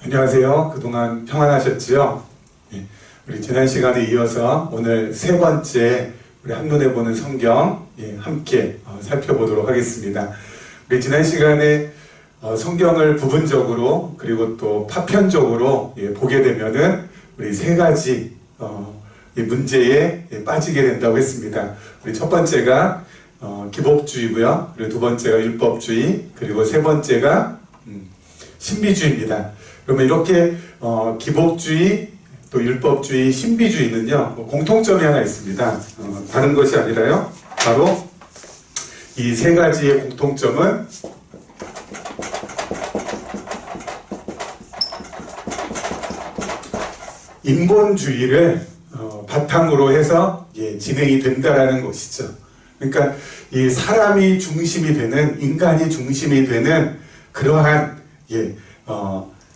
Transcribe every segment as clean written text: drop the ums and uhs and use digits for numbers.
안녕하세요. 그동안 평안하셨지요? 예, 우리 지난 시간에 이어서 오늘 세 번째 우리 한눈에 보는 성경 함께 살펴보도록 하겠습니다. 우리 지난 시간에 성경을 부분적으로 그리고 또 파편적으로 보게 되면은 우리 세 가지 이 문제에 빠지게 된다고 했습니다. 우리 첫 번째가 기복주의고요. 그리고 두 번째가 율법주의, 그리고 세 번째가 신비주의입니다. 그러면 이렇게 기복주의, 또 율법주의, 신비주의는요 공통점이 하나 있습니다. 다른 것이 아니라요, 바로 이 세 가지의 공통점은 인본주의를 바탕으로 해서 진행이 된다라는 것이죠. 그러니까 이 사람이 중심이 되는, 인간이 중심이 되는 그러한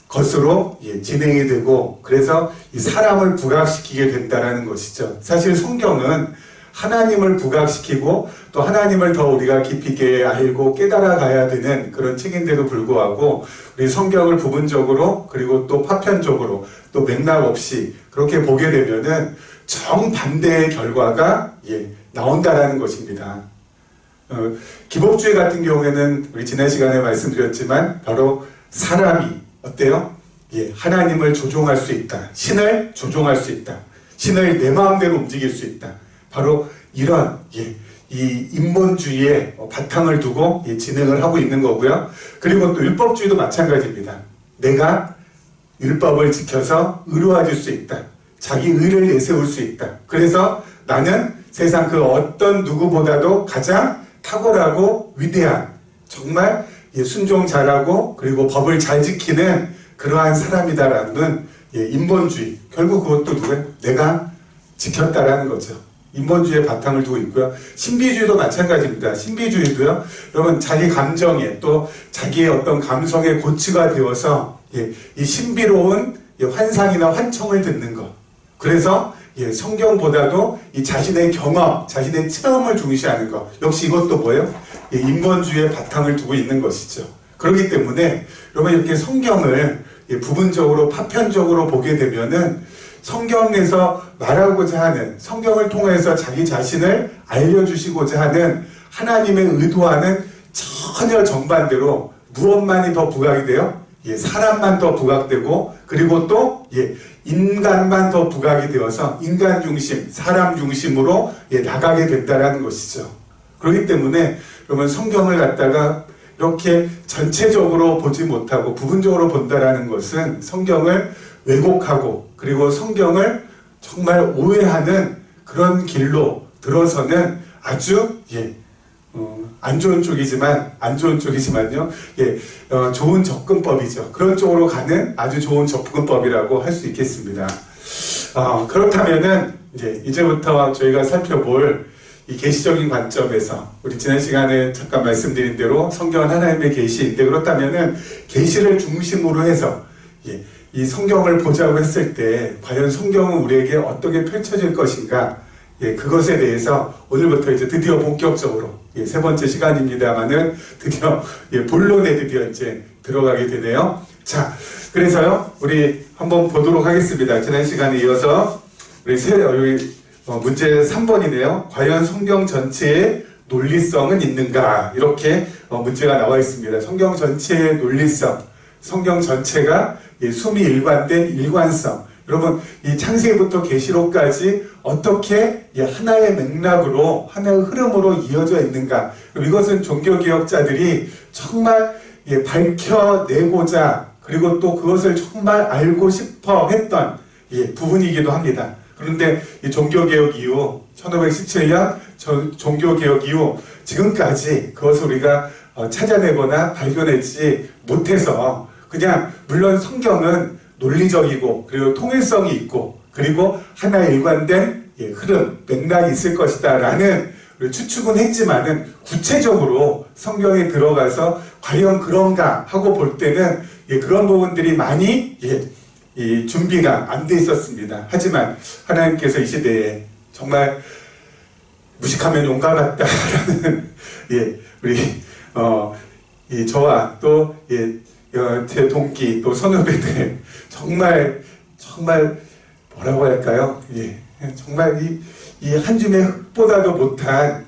것으로 진행이 되고, 그래서 이 사람을 부각시키게 된다라는 것이죠. 사실 성경은 하나님을 부각시키고 또 하나님을 더 우리가 깊이 있게 알고 깨달아 가야 되는 그런 책인데도 불구하고 우리 성경을 부분적으로 그리고 또 파편적으로 또 맥락 없이 그렇게 보게 되면은 정반대의 결과가 나온다라는 것입니다. 기복주의 같은 경우에는 우리 지난 시간에 말씀드렸지만 바로 사람이 어때요? 하나님을 조종할 수 있다. 신을 조종할 수 있다. 신을 내 마음대로 움직일 수 있다. 바로 이런 이 인본주의의 바탕을 두고 진행을 하고 있는 거고요. 그리고 또 율법주의도 마찬가지입니다. 내가 율법을 지켜서 의로워질 수 있다. 자기 의를 내세울 수 있다. 그래서 나는 세상 그 어떤 누구보다도 가장 탁월하고 위대한, 정말 순종 잘하고 그리고 법을 잘 지키는 그러한 사람이다라는 인본주의. 결국 그것도 누구예요? 내가 지켰다라는 거죠. 인본주의의 바탕을 두고 있고요. 신비주의도 마찬가지입니다. 신비주의도요, 여러분 자기 감정에 또 자기의 어떤 감성에 고치가 되어서 이 신비로운 환상이나 환청을 듣는 것. 그래서 성경보다도 이 자신의 경험, 자신의 체험을 중시하는 것. 역시 이것도 뭐예요? 인본주의의 바탕을 두고 있는 것이죠. 그렇기 때문에 여러분 이렇게 성경을 부분적으로 파편적으로 보게 되면은 성경에서 말하고자 하는, 성경을 통해서 자기 자신을 알려주시고자 하는 하나님의 의도와는 전혀 정반대로 무엇만이 더 부각이 돼요? 사람만 더 부각되고, 그리고 또 인간만 더 부각이 되어서 인간 중심, 사람 중심으로 나가게 된다는 것이죠. 그렇기 때문에 여러분 성경을 갖다가 이렇게 전체적으로 보지 못하고 부분적으로 본다라는 것은 성경을 왜곡하고 그리고 성경을 정말 오해하는 그런 길로 들어서는 아주 안 좋은 쪽이지만요, 좋은 접근법이죠. 그런 쪽으로 가는 아주 좋은 접근법이라고 할 수 있겠습니다. 그렇다면은 이제부터 저희가 살펴볼 이 계시적인 관점에서, 우리 지난 시간에 잠깐 말씀드린 대로 성경은 하나님의 계시인데, 그렇다면은 계시를 중심으로 해서 이 성경을 보자고 했을 때 과연 성경은 우리에게 어떻게 펼쳐질 것인가, 그것에 대해서 오늘부터 이제 드디어 본격적으로 세 번째 시간입니다만은 드디어 본론에 드디어 이제 들어가게 되네요. 자, 그래서요 우리 한번 보도록 하겠습니다. 지난 시간에 이어서 우리 문제 3번이네요. 과연 성경 전체에 논리성은 있는가? 이렇게 문제가 나와 있습니다. 성경 전체의 논리성, 성경 전체가 숨이 일관된 일관성. 여러분 이 창세기부터 계시록까지 어떻게 하나의 맥락으로, 하나의 흐름으로 이어져 있는가? 이것은 종교개혁자들이 정말 밝혀내고자, 그리고 또 그것을 정말 알고 싶어 했던 부분이기도 합니다. 그런데 이 종교개혁 이후 1517년 종교개혁 이후 지금까지 그것을 우리가 찾아내거나 발견하지 못해서, 그냥 물론 성경은 논리적이고 그리고 통일성이 있고 그리고 하나의 일관된 흐름, 맥락이 있을 것이다 라는 추측은 했지만은 구체적으로 성경에 들어가서 과연 그런가 하고 볼 때는 그런 부분들이 많이 이 준비가 안 돼 있었습니다. 하지만 하나님께서 이 시대에 정말 무식하면 용감하다라는 우리 저와 또 제 동기 또 선후배들 정말 뭐라고 할까요? 예, 정말 이 한 줌의 흙보다도 못한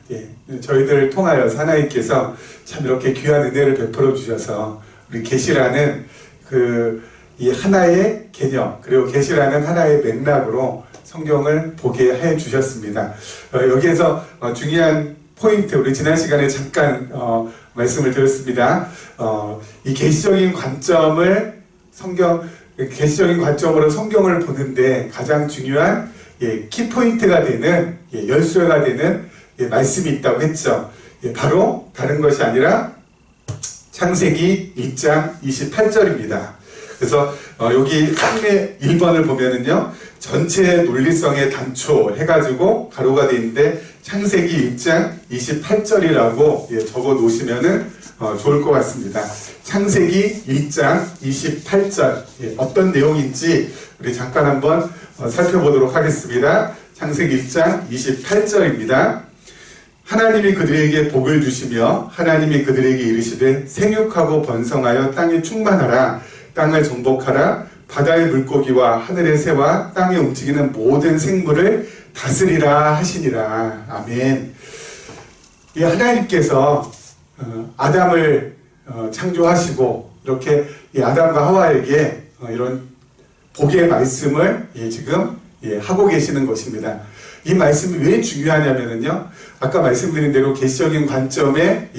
저희들을 통하여서 하나님께서 참 이렇게 귀한 은혜를 베풀어 주셔서 우리 계시라는 이 하나의 개념 그리고 계시라는 하나의 맥락으로 성경을 보게 해 주셨습니다. 여기에서 중요한 포인트 우리 지난 시간에 잠깐 말씀을 드렸습니다. 이 계시적인 관점을 계시적인 관점으로 성경을 보는데 가장 중요한 키포인트가 되는 열쇠가 되는 말씀이 있다고 했죠. 바로 다른 것이 아니라 창세기 1장 28절입니다. 그래서 여기 3의 1번을 보면은요 전체 논리성의 단초 해가지고 가로가 되어 있는데 창세기 1장 28절이라고 적어 놓으시면은 좋을 것 같습니다. 창세기 1장 28절 어떤 내용인지 우리 잠깐 한번 살펴보도록 하겠습니다. 창세기 1장 28절입니다. 하나님이 그들에게 복을 주시며 하나님이 그들에게 이르시되 생육하고 번성하여 땅에 충만하라 땅을 정복하라 바다의 물고기와 하늘의 새와 땅에 움직이는 모든 생물을 다스리라 하시니라. 아멘. 이 하나님께서 아담을 창조하시고 이렇게 이 아담과 하와에게 이런 복의 말씀을 지금 하고 계시는 것입니다. 이 말씀이 왜 중요하냐면요. 아까 말씀드린 대로 계시적인 관점에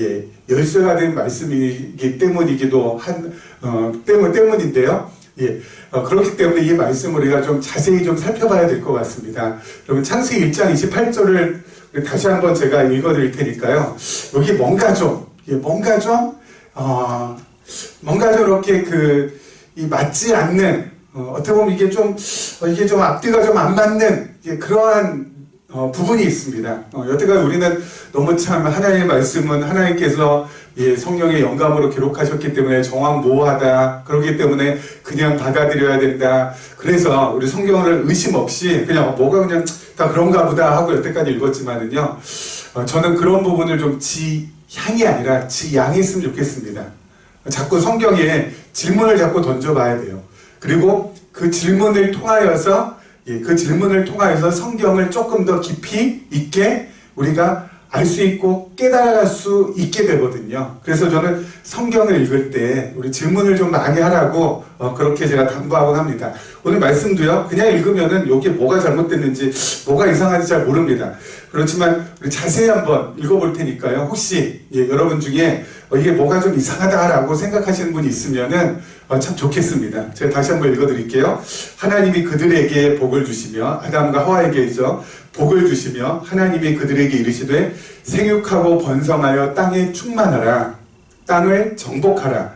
열쇠가 된 말씀이기 때문이기도 때문인데요. 그렇기 때문에 이 말씀을 우리가 좀 자세히 좀 살펴봐야 될 것 같습니다. 여러분 창세기 1장 28절을 다시 한번 제가 읽어드릴 테니까요. 여기 뭔가 좀 이렇게 이 맞지 않는 어떻게 보면 이게 좀 앞뒤가 좀 안 맞는 그러한 부분이 있습니다. 여태까지 우리는 너무 참 하나님의 말씀은 하나님께서 성령의 영감으로 기록하셨기 때문에 정확무오하다. 그렇기 때문에 그냥 받아들여야 된다. 그래서 우리 성경을 의심 없이 그냥 뭐가 그냥 다 그런가 보다 하고 여태까지 읽었지만은요. 저는 그런 부분을 좀 지향이 아니라 지양했으면 좋겠습니다. 자꾸 성경에 질문을 자꾸 던져봐야 돼요. 그리고 그 질문을 통하여서 성경을 조금 더 깊이 있게 우리가 알 수 있고 깨달아갈 수 있게 되거든요. 그래서 저는 성경을 읽을 때 우리 질문을 좀 많이 하라고 그렇게 제가 당부하곤 합니다. 오늘 말씀도요. 그냥 읽으면은 여기에 뭐가 잘못됐는지 뭐가 이상한지 잘 모릅니다. 그렇지만 우리 자세히 한번 읽어볼 테니까요. 혹시 여러분 중에 이게 뭐가 좀 이상하다라고 생각하시는 분이 있으면은 참 좋겠습니다. 제가 다시 한번 읽어드릴게요. 하나님이 그들에게 복을 주시며 아담과 하와에게죠. 복을 주시며 하나님이 그들에게 이르시되 생육하고 번성하여 땅에 충만하라 땅을 정복하라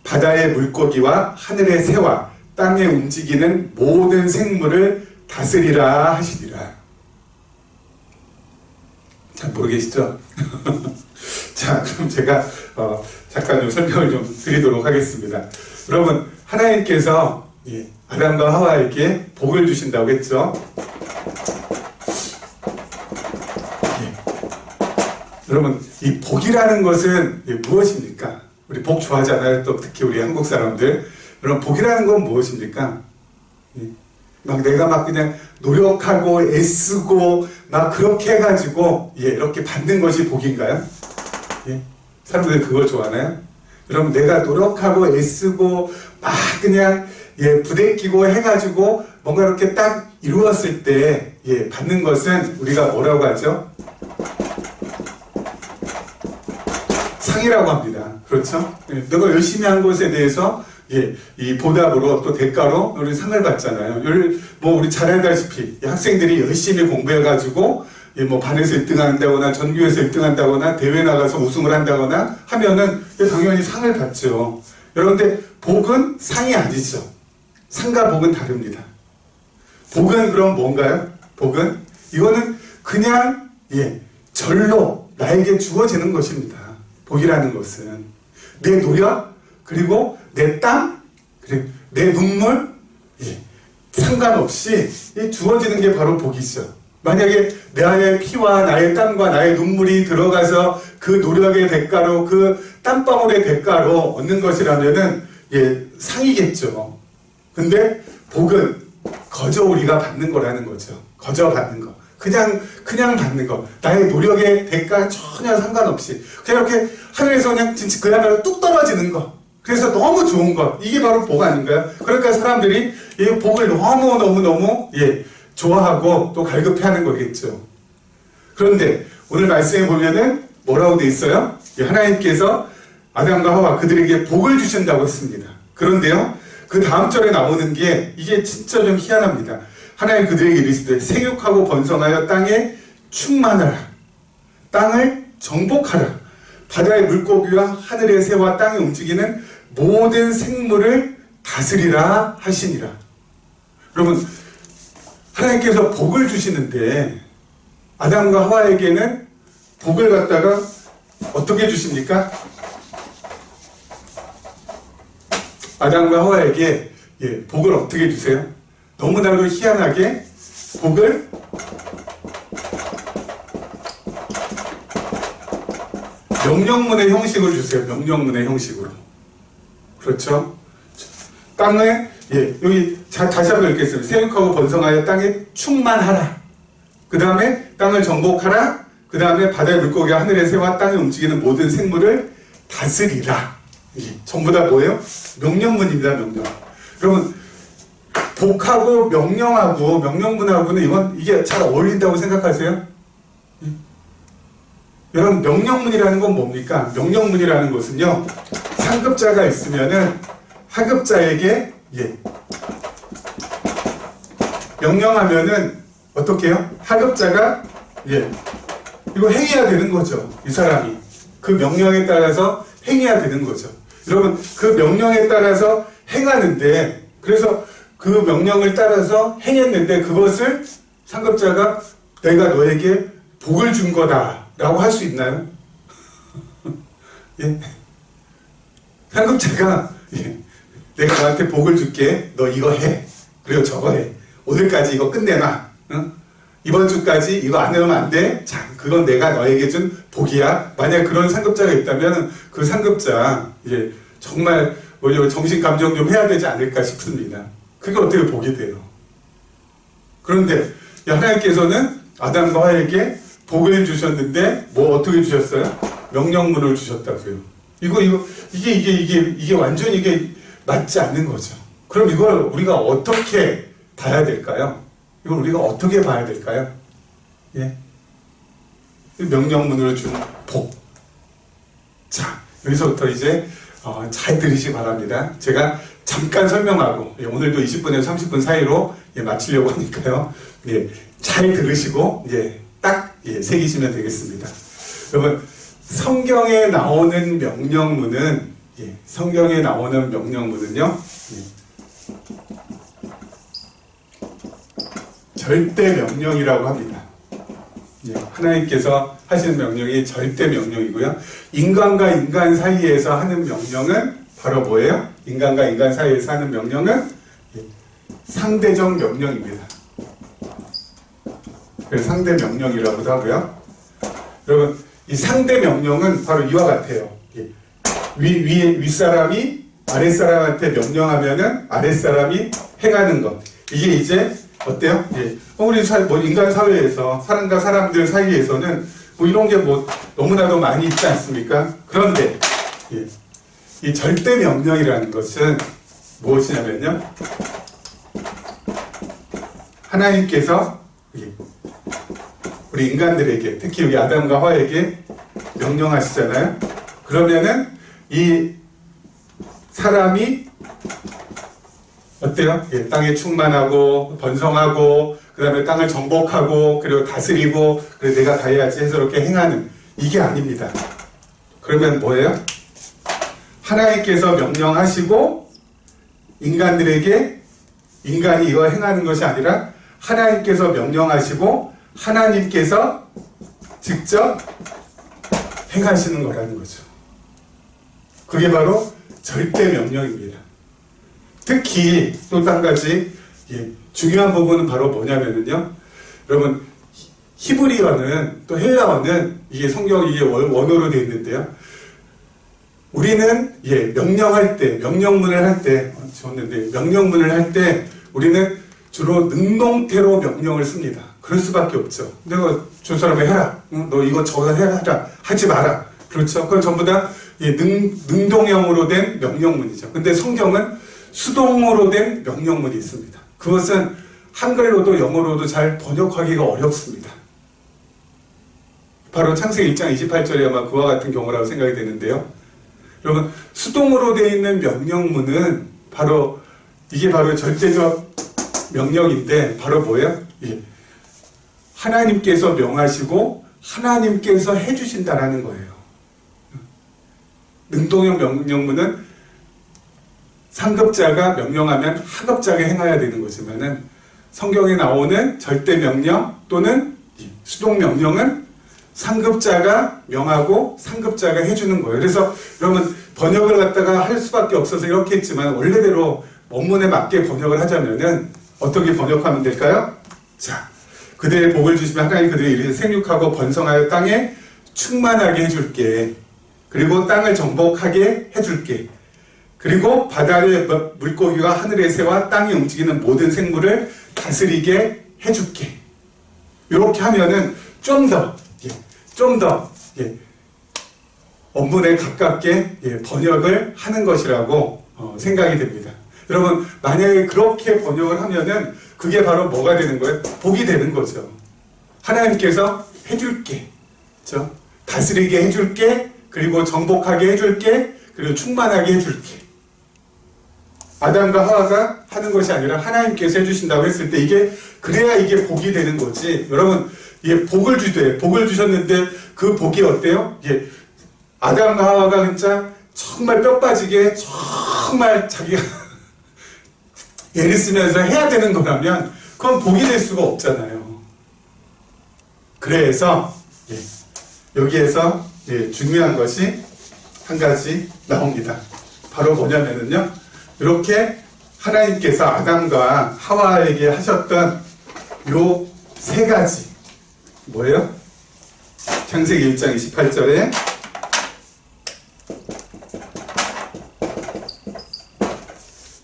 바다의 물고기와 하늘의 새와 땅에 움직이는 모든 생물을 다스리라 하시니라. 잘 모르겠죠? 자, 그럼 제가 잠깐 좀 설명을 좀 드리도록 하겠습니다. 여러분, 하나님께서 아담과 하와에게 복을 주신다고 했죠? 여러분, 이 복이라는 것은 무엇입니까? 우리 복 좋아하잖아요. 또 특히 우리 한국 사람들. 여러분, 복이라는 건 무엇입니까? 내가 그냥 노력하고 애쓰고 그렇게 해가지고 이렇게 받는 것이 복인가요? 사람들이 그걸 좋아하나요? 여러분, 내가 노력하고 애쓰고 그냥 부대끼고 해가지고 뭔가 이렇게 딱 이루었을 때 받는 것은 우리가 뭐라고 하죠? 상이라고 합니다. 그렇죠? 내가 열심히 한 것에 대해서 이 보답으로 또 대가로 우리 상을 받잖아요. 우리 잘 알다시피 학생들이 열심히 공부해가지고 반에서 1등 한다거나 전교에서 1등 한다거나 대회 나가서 우승을 한다거나 하면은 당연히 상을 받죠. 여러분들 복은 상이 아니죠. 상과 복은 다릅니다. 복은 그럼 뭔가요? 복은 이거는 그냥 절로 나에게 주어지는 것입니다. 복이라는 것은 내 노력 그리고 내 땀 그리고 내 눈물 상관없이 주어지는 게 바로 복이죠. 만약에 나의 피와 나의 땀과 나의 눈물이 들어가서 그 노력의 대가로 그 땀방울의 대가로 얻는 것이라면은 상이겠죠. 근데 복은 거저 우리가 받는 거라는 거죠. 거저 받는 거. 그냥 받는 거. 나의 노력의 대가 전혀 상관없이 그냥 이렇게 하늘에서 그냥 진짜 그야말로 뚝 떨어지는 거. 그래서 너무 좋은 것. 이게 바로 복 아닌가요? 그러니까 사람들이 이 복을 너무 좋아하고 또 갈급해하는 거겠죠. 그런데 오늘 말씀에 보면은 뭐라고 돼 있어요? 하나님께서 아담과 하와 그들에게 복을 주신다고 했습니다. 그런데요, 그 다음 절에 나오는 게 이게 진짜 좀 희한합니다. 하나님 그들에게 이르시되 생육하고 번성하여 땅에 충만하라. 땅을 정복하라. 바다의 물고기와 하늘의 새와 땅에 움직이는 모든 생물을 다스리라 하시니라. 여러분, 하나님께서 복을 주시는데 아담과 하와에게는 복을 갖다가 어떻게 주십니까? 아담과 하와에게 복을 어떻게 주세요? 너무나도 희한하게 복을 명령문의 형식으로 주세요. 명령문의 형식으로. 그렇죠? 땅에 여기 다시 한번 읽겠습니다. 생육하고 번성하여 땅에 충만하라. 그 다음에 땅을 정복하라. 그 다음에 바다의 물고기와 하늘의 새와 땅에 움직이는 모든 생물을 다스리라. 이게 전부 다 뭐예요? 명령문입니다. 명령. 여러분, 복하고 명령하고 명령문하고는 이게 잘 어울린다고 생각하세요? 여러분, 명령문이라는 건 뭡니까? 명령문이라는 것은요, 상급자가 있으면은 하급자에게 명령하면은 어떻게 해요? 하급자가 이거 행해야 되는 거죠. 이 사람이 그 명령에 따라서 행해야 되는 거죠. 여러분, 그 명령에 따라서 행하는데, 그래서 그 명령을 따라서 행했는데 그것을 상급자가 내가 너에게 복을 준 거다 라고 할 수 있나요? 상급자가 내가 너한테 복을 줄게. 너 이거 해. 그리고 저거 해. 오늘까지 이거 끝내놔. 응? 이번 주까지 이거 안 해놓으면 안 돼. 자, 그건 내가 너에게 준 복이야. 만약 그런 상급자가 있다면 그 상급자 정말 정신 감정 좀 해야 되지 않을까 싶습니다. 그게 어떻게 복이 돼요? 그런데 하나님께서는 아담과 하와에게 복을 주셨는데 어떻게 주셨어요? 명령문을 주셨다고요. 이게 완전히 이게 맞지 않는 거죠. 그럼 이걸 우리가 어떻게 봐야 될까요? 이걸 우리가 어떻게 봐야 될까요? 명령문으로 준 복. 자, 여기서부터 이제 잘 들으시기 바랍니다. 제가 잠깐 설명하고 오늘도 20분에서 30분 사이로 마치려고 하니까요. 잘 들으시고 딱 새기시면 되겠습니다. 여러분, 성경에 나오는 명령문은 절대 명령이라고 합니다. 하나님께서 하시는 명령이 절대 명령이고요. 인간과 인간 사이에서 하는 명령은 바로 뭐예요? 인간과 인간 사이에서 하는 명령은 상대적 명령입니다. 그래서 상대 명령이라고도 하고요. 여러분, 이 상대 명령은 바로 이와 같아요. 윗사람이 아랫사람한테 명령하면은 아랫사람이 행하는 것. 이게 이제 어때요? 우리 인간 사회에서 사람과 사람들 사이에서는 이런 게 너무나도 많이 있지 않습니까? 그런데 이 절대 명령이라는 것은 무엇이냐면요, 하나님께서 우리 인간들에게, 특히 우리 아담과 하와에게 명령하시잖아요. 그러면은 이 사람이 어때요? 땅에 충만하고 번성하고 그 다음에 땅을 정복하고 그리고 다스리고 그래 내가 다 해야지 해서 이렇게 행하는, 이게 아닙니다. 그러면 뭐예요? 하나님께서 명령하시고 인간들에게 인간이 이거 행하는 것이 아니라 하나님께서 명령하시고 하나님께서 직접 행하시는 거라는 거죠. 그게 바로 절대 명령입니다. 특히 또 한 가지 중요한 부분은 바로 뭐냐면요, 여러분, 히브리어는 또 헬라어는 이게 성경 이게 원어로 되어 있는데요, 우리는 명령할 때, 명령문을 할 때, 좋았는데 명령문을 할 때 우리는 주로 능동태로 명령을 씁니다. 그럴 수밖에 없죠. 내가 저 사람을 해라, 너 이거 저거 해라, 하지 마라. 그렇죠. 그건 전부 다 능동형으로 된 명령문이죠. 근데 성경은 수동으로 된 명령문이 있습니다. 그것은 한글로도 영어로도 잘 번역하기가 어렵습니다. 바로 창세기 1장 28절이 아마 그와 같은 경우라고 생각이 되는데요. 여러분, 수동으로 되어 있는 명령문은 이게 바로 절대적 명령인데 바로 뭐예요? 하나님께서 명하시고 하나님께서 해주신다라는 거예요. 능동형 명령문은 상급자가 명령하면 하급자가 행해야 되는 거지만은 성경에 나오는 절대 명령 또는 수동 명령은 상급자가 명하고 상급자가 해주는 거예요. 그래서 여러분 번역을 갖다가 할 수밖에 없어서 이렇게 했지만 원래대로 원문에 맞게 번역을 하자면은 어떻게 번역하면 될까요? 자, 그들의 복을 주시면 하나님 그들의 일을 생육하고 번성하여 땅에 충만하게 해줄게. 그리고 땅을 정복하게 해줄게. 그리고 바다의 물고기와 하늘의 새와 땅이 움직이는 모든 생물을 다스리게 해줄게. 이렇게 하면은 좀 더 원문에 가깝게 번역을 하는 것이라고 생각이 됩니다. 여러분, 만약에 그렇게 번역을 하면은 그게 바로 뭐가 되는 거예요? 복이 되는 거죠. 하나님께서 해줄게, 그렇죠? 다스리게 해줄게, 그리고 정복하게 해줄게, 그리고 충만하게 해줄게. 아담과 하와가 하는 것이 아니라 하나님께서 해주신다고 했을 때 그래야 이게 복이 되는 거지. 여러분, 복을 주셨는데 그 복이 어때요? 아담과 하와가 진짜 정말 뼈 빠지게 정말 자기가 애를 쓰면서 해야 되는 거라면 그건 복이 될 수가 없잖아요. 그래서 여기에서 중요한 것이 한 가지 나옵니다. 바로 뭐냐면요, 이렇게 하나님께서 아담과 하와에게 하셨던 요 세 가지 뭐예요? 창세기 1장 28절에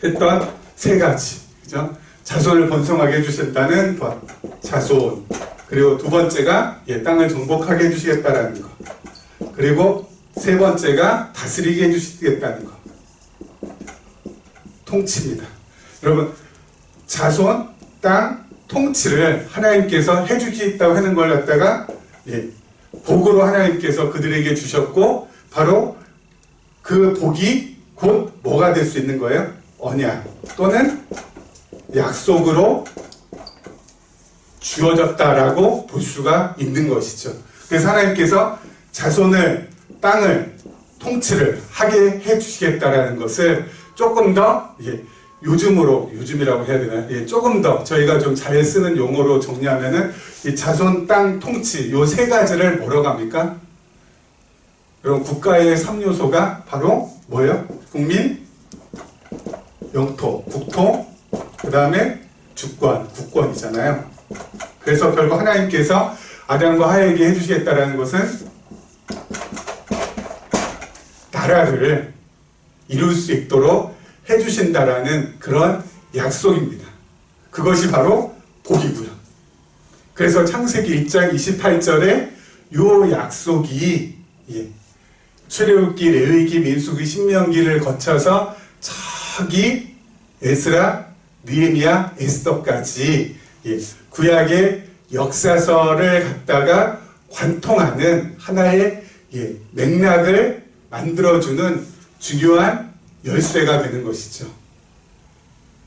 했던 세 가지, 그죠? 자손을 번성하게 해주셨다는 것, 자손. 그리고 두 번째가 땅을 정복하게 해주시겠다라는 것. 그리고 세 번째가 다스리게 해주시겠다는 것. 통치입니다. 여러분, 자손, 땅, 통치를 하나님께서 해주시겠다고 하는 걸 갖다가 복으로 하나님께서 그들에게 주셨고, 바로 그 복이 곧 뭐가 될 수 있는 거예요? 언약 또는 약속으로 주어졌다라고 볼 수가 있는 것이죠. 그래서 하나님께서 자손을, 땅을, 통치를 하게 해주시겠다라는 것을 조금 더 요즘이라고 해야 되나? 조금 더 저희가 좀 잘 쓰는 용어로 정리하면은 이 자손, 땅, 통치 요 세 가지를 뭐라고 합니까? 여러분, 국가의 3요소가 바로 뭐예요? 국민, 영토, 국토, 그 다음에 주권, 국권이잖아요. 그래서 결국 하나님께서 아담과 하와에게 해주시겠다라는 것은 나라를 이룰 수 있도록 해주신다라는 그런 약속입니다. 그것이 바로 복이고요. 그래서 창세기 1장 28절에 요 약속이 출애굽기, 레위기, 민수기, 신명기를 거쳐서 저기 에스라, 느헤미야, 에스더까지 구약의 역사서를 갖다가 관통하는 하나의 맥락을 만들어주는 중요한 열쇠가 되는 것이죠.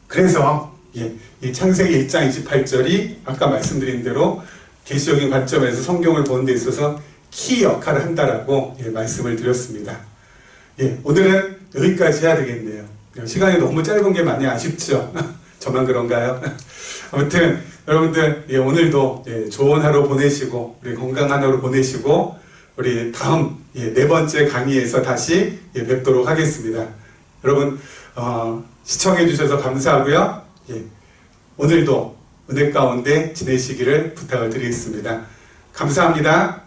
그래서 이 창세기 1장 28절이 아까 말씀드린 대로 계시적인 관점에서 성경을 보는 데 있어서 키 역할을 한다라고 말씀을 드렸습니다. 오늘은 여기까지 해야 되겠네요. 시간이 너무 짧은 게 많이 아쉽죠? 저만 그런가요? 아무튼 여러분들 오늘도 좋은 하루 보내시고 우리 건강한 하루 보내시고 우리 다음 네 번째 강의에서 다시 뵙도록 하겠습니다. 여러분 시청해 주셔서 감사하고요. 오늘도 은혜 가운데 지내시기를 부탁을 드리겠습니다. 감사합니다.